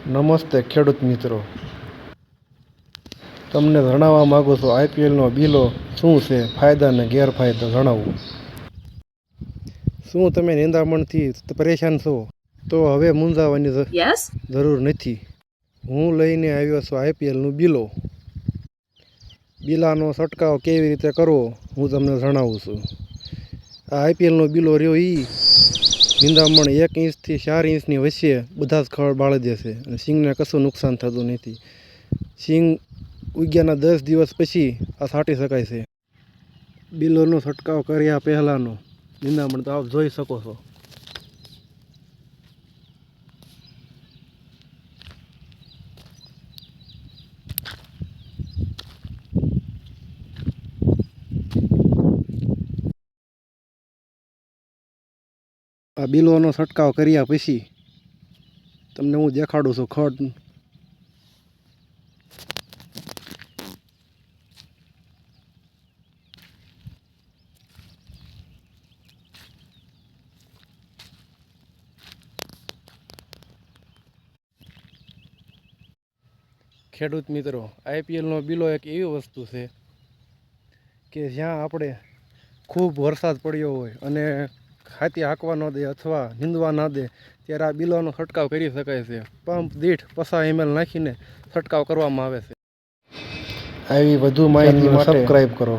નમસ્તે ખેડૂત મિત્રો, તમને જણાવવા માગું છું આઈપીએલનો બિલો શું છે, ફાયદા અને ગેરફાયદા જણાવું. શું તમે નિંદામણથી પરેશાન છો? તો હવે મૂંઝાવાની જરૂર નથી. હું લઈને આવ્યો છું આઈપીએલનું બિલો. બિલાનો છંટકાવ કેવી રીતે કરવો હું તમને જણાવું છું. આ આઈપીએલનો બિલો રહ્યો નિંદામણ 1 ઇંચથી 4 ઇંચની વચ્ચે બધા જ ખડ બાળી દેશે અને સિંગને કશું નુકસાન થતું નથી. સિંગ ઉગ્યાના 10 દિવસ પછી આ છાંટી શકાય છે. બિલોનો છંટકાવ કર્યા પહેલાંનો નિંદામણ તો આપ જોઈ શકો છો. આ બિલોનો છંટકાવ કર્યા પછી તમને હું દેખાડું છું ખડ. ખેડૂત મિત્રો, આઈપીએલનો બિલો એક એવી વસ્તુ છે કે જ્યાં આપણે ખૂબ વરસાદ પડ્યો હોય અને ખાતી હાંકવા ન દે અથવા નીંદવા ના દે ત્યારે આ બિલોનો છંટકાવ કરી શકાય છે. પંપ દીઠ 50 ml નાખીને છંટકાવ કરવામાં આવે છે. આવી વધુ માહિતી માટે સબસ્ક્રાઈબ કરો.